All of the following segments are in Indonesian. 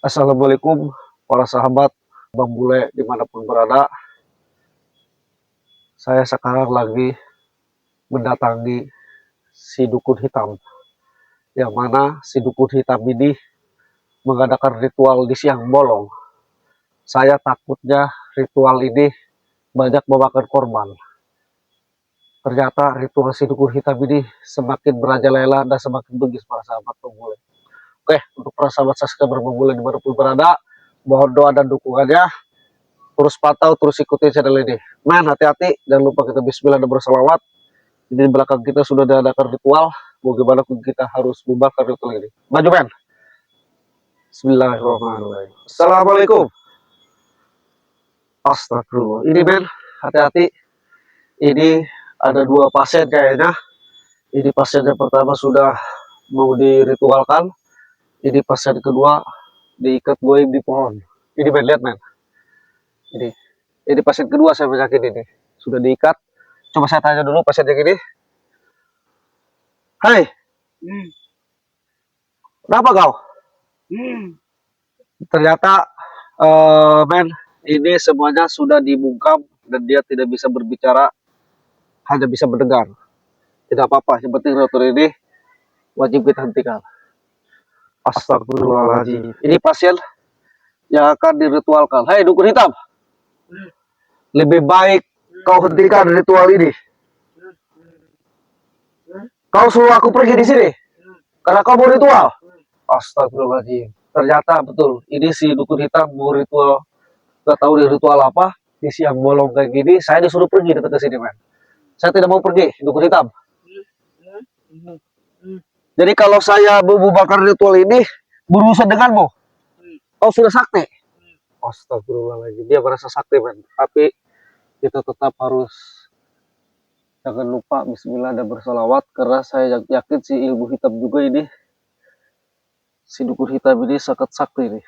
Assalamualaikum para sahabat Bang Bule dimanapun berada. Saya sekarang lagi mendatangi si dukun hitam, yang mana si dukun hitam ini mengadakan ritual di siang bolong. Saya takutnya ritual ini banyak memakan korban. Ternyata ritual si dukun hitam ini semakin merajalela dan semakin bengis para sahabat Bang Bule. Oke, untuk para sahabat subscriber Bang Bule dimanapun berada, mohon doa dan dukungannya. Terus pantau, terus ikuti channel ini. Man, hati-hati, jangan lupa kita bismillah dan berselawat. Di belakang kita sudah diadakan ritual. Bagaimana kita harus membakar ritual ini. Maju, men. Bismillahirrahmanirrahim. Assalamualaikum. Astagfirullah. Ini, men, hati-hati. Ini ada dua pasien kayaknya. Ini pasien yang pertama sudah mau diritualkan. Ini pasien kedua diikat goib di pohon. Ini, men, lihat, men. Ini pasien kedua saya penyakit ini sudah diikat. Coba saya tanya dulu pasien yang ini. Hai, kenapa kau? Ternyata men, ini semuanya sudah dibungkam dan dia tidak bisa berbicara, hanya bisa mendengar. Tidak apa-apa, yang penting ritual ini wajib kita hentikan. Astagfirullahaladzim. Ini pasien yang akan diritualkan. Hai dukun hitam, lebih baik kau hentikan ritual ini. Kau suruh aku pergi di sini karena kau mau ritual. Astagfirullahaladzim. Ternyata betul, ini si dukun hitam mau ritual. Gak tahu dia ritual apa. Di siang bolong kayak gini, saya disuruh pergi datang ke sini, men. Saya tidak mau pergi, dukun hitam. Jadi kalau saya membubarkan ritual ini berurusan denganmu, kau sudah sakti. Astagfirullahaladzim. Dia merasa sakti, men. Tapi kita tetap harus jangan lupa bismillah dan bersalawat, karena saya yakin si ilmu hitam juga ini, si dukun hitam ini sangat sakti nih.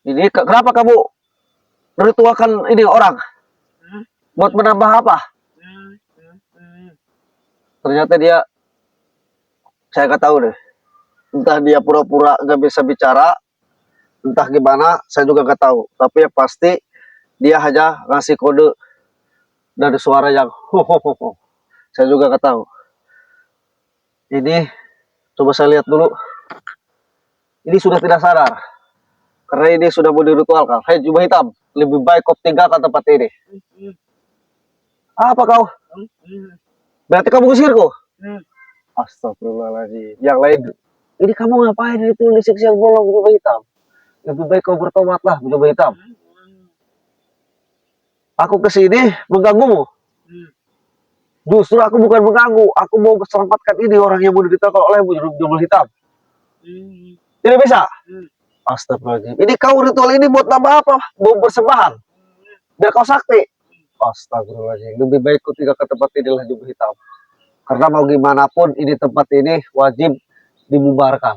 Ini kenapa kamu ritualkan ini orang? Buat menambah apa? Ternyata dia, saya nggak tahu deh. Entah dia pura-pura nggak bisa bicara, entah gimana, saya juga nggak tahu. Tapi yang pasti dia hanya ngasih kode dari suara yang ho. Saya juga nggak tahu. Ini coba saya lihat dulu. Ini sudah tidak sadar karena ini sudah mau diritualkan. Hei jubah hitam, lebih baik kau tinggalkan tempat ini. Apa kau? Berarti kamu usirku? Astagfirullahaladzim. Yang lain, ini kamu ngapain itu di siang bolong jubah hitam? Lebih baik kau bertobatlah jubah hitam. Aku kesini mengganggumu. Justru aku bukan mengganggu, aku mau selamatkan ini orang yang mau diterima olehmu jubah hitam. Tidak bisa. Astagfirullahaladzim. Ini kau ritual ini buat nama apa? Mau persembahan biar kau sakti. Astagfirullahaladzim. Lebih baik kau tinggalkan tempat inilah jubah hitam. Karena mau gimana pun ini tempat ini wajib dibubarkan.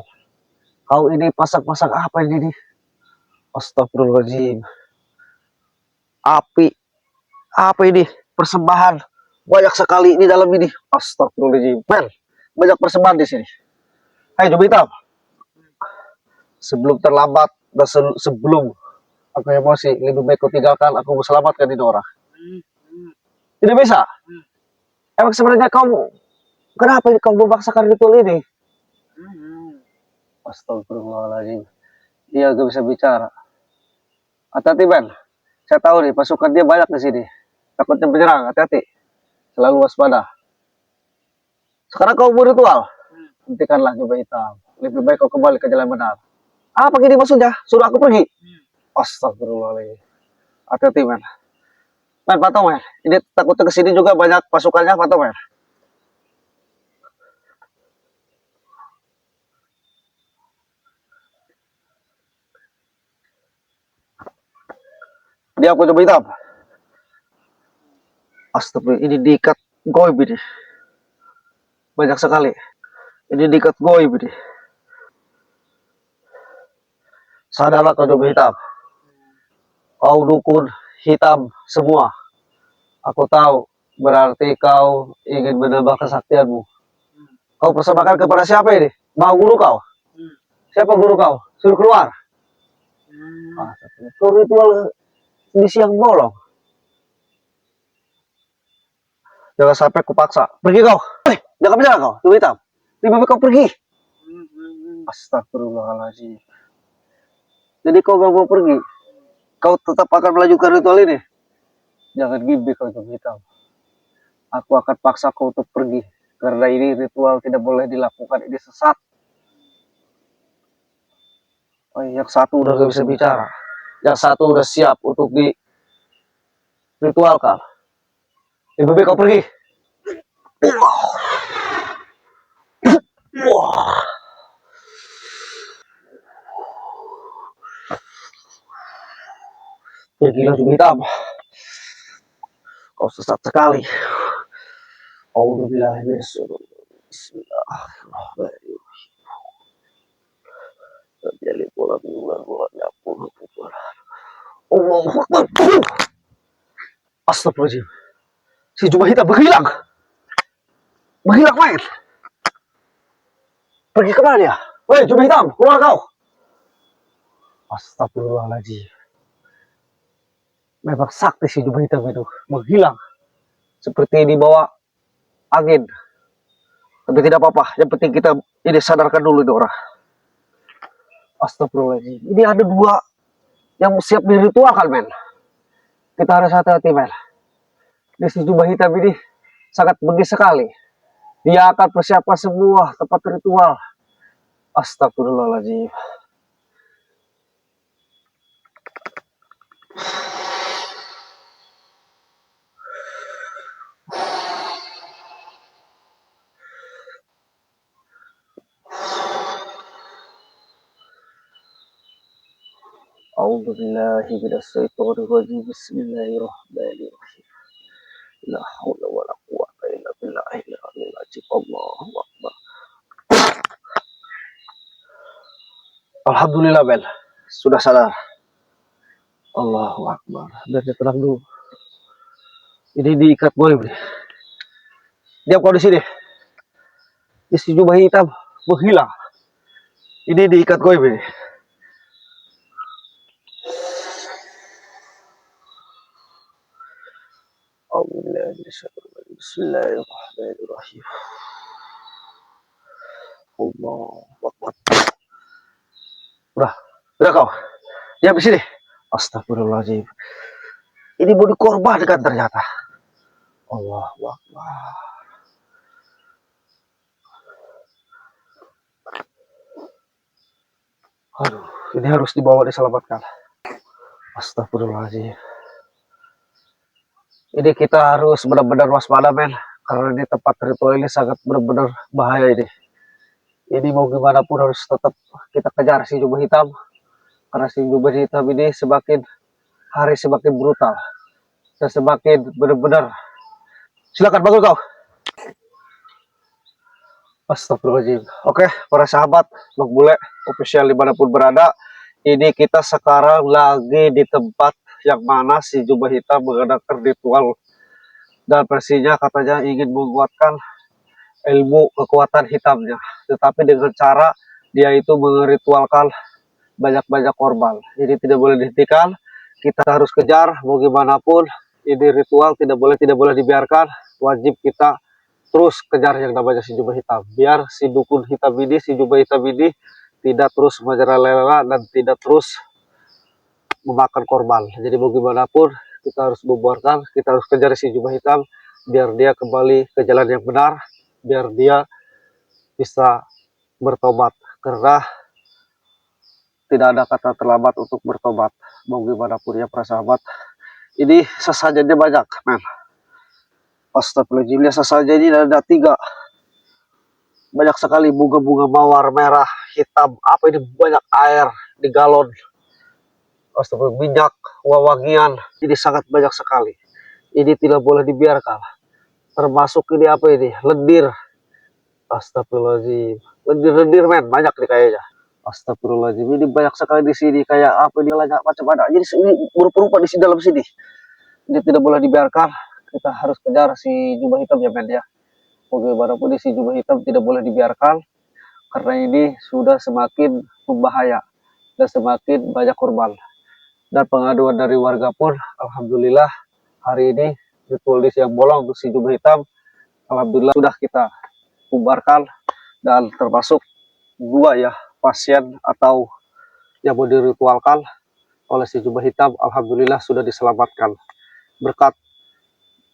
Kau ini pasang-pasang apa ini? Astagfirullahaladzim. Api. Apa ini? Persembahan. Banyak sekali ini dalam ini. Astagfirullahaladzim. Men, banyak persembahan di sini. Hai jubah hitam. Sebelum terlambat dan sebelum aku emosi, lebih baik kau tinggalkan, aku mau selamatkan ini orang. Tidak bisa. Emang sebenarnya kamu, kenapa kamu memaksakan ritual ini? Astagfirullahaladzim. Dia gak bisa bicara. Hati-hati, Ben. Saya tahu nih, pasukan dia banyak di sini. Takutnya menyerang, hati-hati. Selalu waspada. Sekarang kau mau ritual. Hentikanlah jubah hitam. Lebih baik kau kembali ke jalan benar. Apa gini maksudnya? Suruh aku pergi? Astagfirullahaladzim. Hati-hati, men. Men, pantau, men. Ini takutnya kesini juga banyak pasukannya, pantau, men. Dia aku coba hitam. Astagfirullah, ini diikat goib ini. Banyak sekali. Ini diikat goib ini. Sadarlah kau coba hitam. Kau dukun hitam semua. Aku tahu, berarti kau ingin menambah kesaktianmu. Kau persembahkan kepada siapa ini? Mau guru kau? Siapa guru kau? Suruh keluar. Kau ritual di siang bolong. Jangan sampai kupaksa. Pergi kau. Jangan bicara kau. Tuh hitam. Lebih baik kau pergi. Astagfirullahaladzim. Jadi kau gak mau pergi. Kau tetap akan melanjutkan ritual ini. Jangan gimbe kau tuh hitam. Aku akan paksa kau untuk pergi. Karena ini ritual tidak boleh dilakukan. Ini sesat. Oh, yang satu udah gak bisa bicara. Yang satu udah siap untuk diritualkan. Lebih baik kau pergi. Pergilah tuh hitam. Kau sesat sekali. Astagfirullahaladzim. Si jubah hitam menghilang. Menghilang main. Pergi kemana dia? Woi, jubah hitam, keluar kau. Astagfirullahaladzim. Memang sakti si jubah hitam itu. Menghilang. Seperti dibawa angin. Tapi tidak apa-apa. Yang penting kita ini sadarkan dulu ini orang. Astagfirullahaladzim. Ini ada dua yang siap diritualkan, men. Kita harus hati-hati, men. Di si jubah hitam ini sangat bengis sekali. Dia akan persiapkan semua tempat ritual. Astagfirullahaladzim. A'udzubillahi minasyaitonir rajim. Bismillahirrahmanirrahim. La haula wala quwwata illa billahil aliyyil azim. Allahu akbar. Alhamdulillah, Bel. Sudah sadar. Allahu akbar. Biar dia tenang dulu. Ini diikat gue, nih. Diam kau di sini. Isi jubah hitam menghilang. Ini diikat gue, nih. Bismillahirrahmanirrahim. Allahu akbar. Udah kau. Diam di sini. Astagfirullahaladzim. Ini mau dikorbankan ternyata. Allahu akbar. Aduh, ini harus dibawa diselamatkan. Astagfirullahaladzim. Ini kita harus benar-benar waspada, men. Karena ini tempat ritual ini sangat benar-benar bahaya ini. Ini mau gimana pun harus tetap kita kejar si jubah hitam. Karena si jubah hitam ini semakin hari semakin brutal. Dan semakin benar-benar. Silakan bangun kau. Astagfirullahaladzim. Oke, para sahabat Bang Bule official dimanapun berada, ini kita sekarang lagi di tempat yang mana si jubah hitam mengadakan ritual, dan versinya katanya ingin menguatkan ilmu kekuatan hitamnya, tetapi dengan cara dia itu meritualkan banyak-banyak korban. Ini tidak boleh dihentikan, kita harus kejar mau gimana pun. Ini ritual tidak boleh dibiarkan, wajib kita terus kejar yang namanya si jubah hitam, biar si dukun hitam ini, si jubah hitam ini tidak terus menyerah dan tidak terus memakan korban. Jadi bagaimanapun kita harus membuarkan, kita harus kejar si jubah hitam biar dia kembali ke jalan yang benar, biar dia bisa bertobat, karena tidak ada kata terlambat untuk bertobat. Bagaimanapun ya para sahabat, ini sesajennya banyak, men. Astagfirullahaladzim, sesajennya ada 3. Banyak sekali bunga-bunga mawar merah, hitam, apa ini, banyak air di galon. Astagfirullah, minyak, wewangian, ini sangat banyak sekali. Ini tidak boleh dibiarkan. Termasuk ini apa ini, lendir. Astagfirullahaladzim, lendir-lendir, men, banyak nih kayaknya. Astagfirullahaladzim, ini banyak sekali di sini, kayak apa ini, banyak macam ada. Jadi ini berupa-rupa di dalam sini. Ini tidak boleh dibiarkan. Kita harus kejar si jubah hitam ya, men ya. Bagaimanapun si jubah hitam tidak boleh dibiarkan, karena ini sudah semakin membahaya. dan semakin banyak korban. Dan pengaduan dari warga pun alhamdulillah hari ini ritual yang bolong untuk si jubah hitam alhamdulillah sudah kita bubarkan, dan termasuk 2 ya pasien atau yang mau diritualkan oleh si jubah hitam alhamdulillah sudah diselamatkan berkat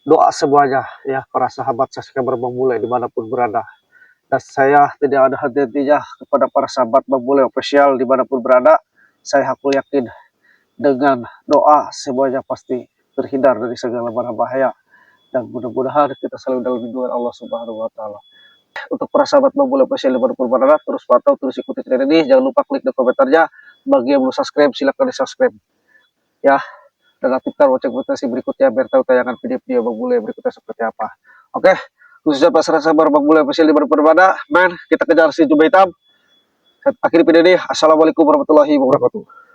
doa semuanya ya para sahabat subscriber Bang Bule dimanapun berada. Dan saya tidak ada henti-hentinya kepada para sahabat Bang Bule official dimanapun berada. Saya aku yakin dengan doa semuanya pasti terhindar dari segala mara bahaya, dan mudah-mudahan kita selalu dalam lindungan Allah Subhanahu wa taala. Untuk para sahabat Bang Bule official dimanapun berada, terus pantau, terus ikuti channel ini, jangan lupa klik di komentarnya. Bagi yang belum subscribe silahkan di subscribe ya, dan aktifkan lonceng notifikasi berikutnya biar tahu tayangan video-video Bang Bule berikutnya seperti apa. Oke, khususnya pasrah sabar Bang Bule official dimanapun berada, men kita kejar si jubah hitam. Akhir video ini, assalamualaikum warahmatullahi wabarakatuh.